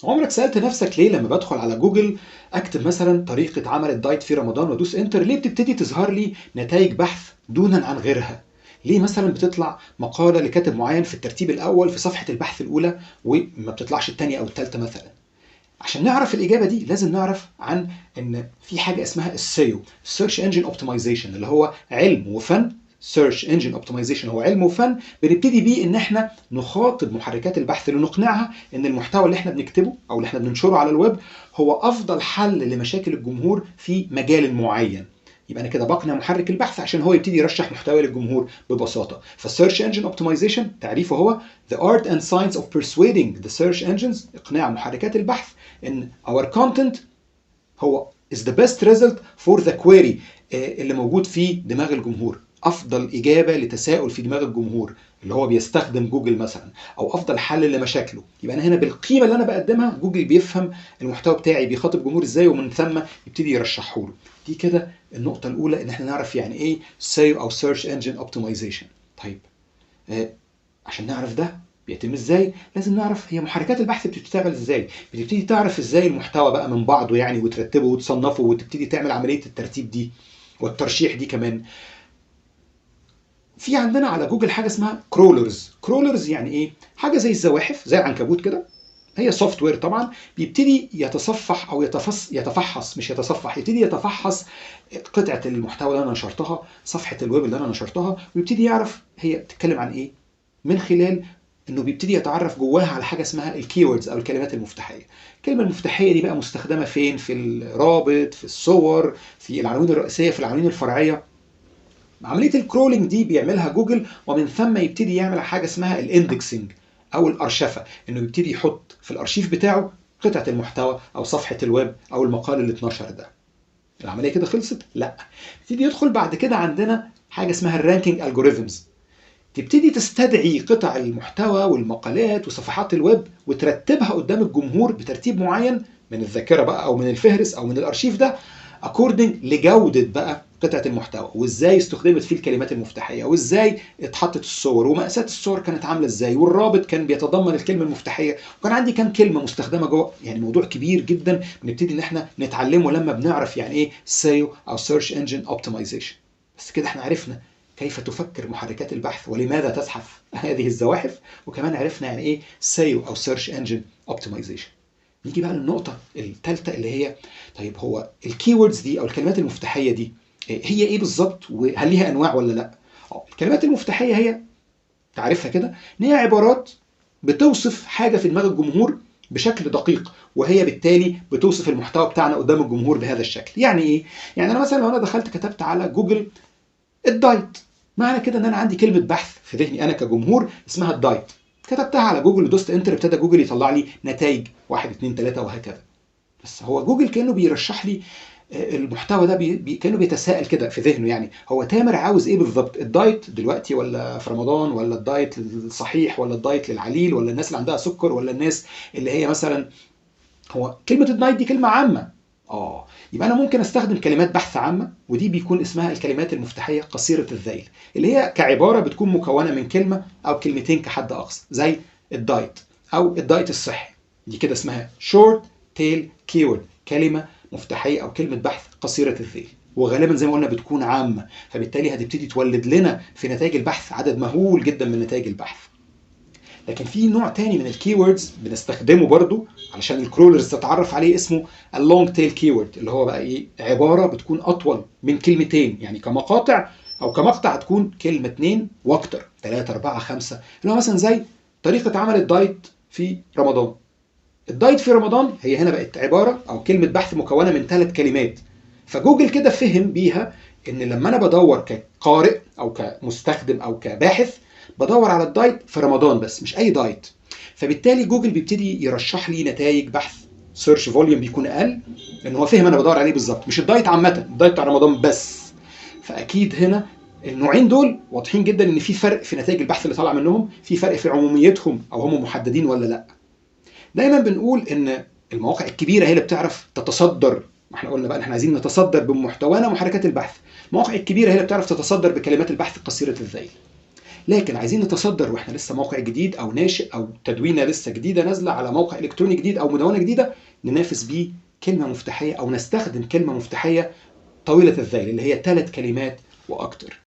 عمرك سألت نفسك ليه لما بدخل على جوجل اكتب مثلا طريقة عمل الدايت في رمضان وادوس انتر، ليه بتبتدي تظهر لي نتائج بحث دونا عن غيرها؟ ليه مثلا بتطلع مقالة لكاتب معين في الترتيب الاول في صفحة البحث الاولى وما بتطلعش الثانية او الثالثة مثلا؟ عشان نعرف الإجابة دي لازم نعرف عن إن في حاجة اسمها السيو Search Engine Optimization، اللي هو علم وفن. Search Engine Optimization هو علم وفن بنبتدي بيه إن إحنا نخاطب محركات البحث لنقنعها إن المحتوى اللي إحنا بنكتبه أو اللي إحنا بننشره على الويب هو أفضل حل لمشاكل الجمهور في مجال معين. يبقى انا كده بقنع محرك البحث عشان هو يبتدي يرشح محتوى للجمهور ببساطه. فالسيرش انجن اوبتمايزيشن تعريفه هو the art and science of persuading the search engines، اقناع محركات البحث ان our content هو is the best result for the query اللي موجود في دماغ الجمهور، افضل اجابه لتساؤل في دماغ الجمهور اللي هو بيستخدم جوجل مثلا، او افضل حل لمشاكله. يبقى انا هنا بالقيمه اللي انا بقدمها جوجل بيفهم المحتوى بتاعي بيخاطب جمهور ازاي، ومن ثم يبتدي يرشحه له. دي كده النقطه الاولى، ان احنا نعرف يعني ايه SEO او Search Engine Optimization. طيب عشان نعرف ده بيتم ازاي لازم نعرف هي محركات البحث بتشتغل ازاي. بتبتدي تعرف ازاي المحتوى بقى من بعضه يعني، وترتبه وتصنفه وتبتدي تعمل عمليه الترتيب دي والترشيح دي كمان. في عندنا على جوجل حاجه اسمها كرولرز. كرولرز يعني ايه؟ حاجه زي الزواحف، زي العنكبوت كده. هي سوفت وير طبعا، بيبتدي يتصفح او يتفحص، مش يتصفح، يبتدي يتفحص قطعه المحتوى اللي انا نشرتها، صفحه الويب اللي انا نشرتها، ويبتدي يعرف هي بتتكلم عن ايه من خلال انه بيبتدي يتعرف جواها على حاجه اسمها الكيوردز او الكلمات المفتاحيه. الكلمه المفتاحيه دي بقى مستخدمه فين؟ في الرابط، في الصور، في العناوين الرئيسيه، في العناوين الفرعيه. عمليه الكرولينج دي بيعملها جوجل، ومن ثم يبتدي يعمل حاجه اسمها الاندكسنج او الارشفه، انه يبتدي يحط في الارشيف بتاعه قطعه المحتوى او صفحه الويب او المقال اللي اتنشر ده. العمليه كده خلصت؟ لا. يبتدي يدخل بعد كده عندنا حاجه اسمها الرانكينج الجوريزمز. تبتدي تستدعي قطع المحتوى والمقالات وصفحات الويب وترتبها قدام الجمهور بترتيب معين من الذاكره بقى او من الفهرس او من الارشيف ده، اكوردنج لجوده بقى قطعه المحتوى، وازاي استخدمت فيه الكلمات المفتاحيه، وازاي اتحطت الصور، ومقاسات الصور كانت عامله ازاي، والرابط كان بيتضمن الكلمه المفتاحيه، وكان عندي كام كلمه مستخدمه جوه. يعني موضوع كبير جدا بنبتدي ان احنا نتعلمه لما بنعرف يعني ايه SEO او Search Engine Optimization. بس كده احنا عرفنا كيف تفكر محركات البحث ولماذا تزحف هذه الزواحف، وكمان عرفنا يعني ايه SEO او Search Engine Optimization. نيجي بقى للنقطة الثالثة اللي هي طيب هو الكيوردز دي او الكلمات المفتاحية دي هي ايه بالظبط، وهل ليها انواع ولا لا؟ الكلمات المفتاحية هي تعرفها كده ان هي عبارات بتوصف حاجة في دماغ الجمهور بشكل دقيق، وهي بالتالي بتوصف المحتوى بتاعنا قدام الجمهور بهذا الشكل. يعني ايه؟ يعني انا مثلا لو انا دخلت كتبت على جوجل الدايت، معنى كده ان انا عندي كلمه بحث في ذهني انا كجمهور اسمها الدايت، كتبتها على جوجل ودوست انتر، ابتدى جوجل يطلع لي نتائج 1 2 3 وهكذا. بس هو جوجل كانه بيرشح لي المحتوى ده، كانه بيتساءل كده في ذهنه، يعني هو تامر عاوز ايه بالظبط؟ الدايت دلوقتي ولا في رمضان، ولا الدايت الصحيح، ولا الدايت للعليل، ولا الناس اللي عندها سكر، ولا الناس اللي هي مثلا. هو كلمة الدايت دي كلمة عامة. يبقى أنا ممكن أستخدم كلمات بحث عامة، ودي بيكون اسمها الكلمات المفتاحية قصيرة الذيل، اللي هي كعبارة بتكون مكونة من كلمة أو كلمتين كحد أقصى، زي الدايت أو الدايت الصحي. دي كده اسمها short tail keyword، كلمة مفتاحية أو كلمة بحث قصيرة الذيل، وغالبا زي ما قلنا بتكون عامة، فبالتالي هتبتدي تولد لنا في نتائج البحث عدد مهول جدا من نتائج البحث. لكن في نوع تاني من الكيوردز بنستخدمه برضو علشان الكرولرز تتعرف عليه، اسمه اللونج تيل كيورد، اللي هو بقى ايه؟ عباره بتكون اطول من كلمتين، يعني كمقاطع او كمقطع هتكون كلمه 2 واكتر، 3 4 5، اللي هو مثلا زي طريقه عمل الدايت في رمضان. الدايت في رمضان هي هنا بقت عباره او كلمه بحث مكونه من 3 كلمات، فجوجل كده فهم بيها ان لما انا بدور كقارئ او كمستخدم او كباحث بدور على الدايت في رمضان بس، مش اي دايت. فبالتالي جوجل بيبتدي يرشح لي نتائج بحث سيرش فوليوم بيكون اقل، لان هو فهم انا بدور عليه بالظبط، مش الدايت عامه، الدايت بتاع رمضان بس. فاكيد هنا النوعين دول واضحين جدا ان في فرق في نتائج البحث اللي طالع منهم، في فرق في عموميتهم او هم محددين ولا لا. دايما بنقول ان المواقع الكبيره هي اللي بتعرف تتصدر، ما احنا قلنا بقى احنا عايزين نتصدر بمحتوانا ومحركات البحث. المواقع الكبيره هي اللي بتعرف تتصدر بكلمات البحث قصيره الذيل. لكن عايزين نتصدر واحنا لسه موقع جديد او ناشئ او تدوينه لسه جديده نازله على موقع الكتروني جديد او مدونه جديده، ننافس بيه كلمه مفتاحيه او نستخدم كلمه مفتاحيه طويله الذيل اللي هي 3 كلمات واكتر.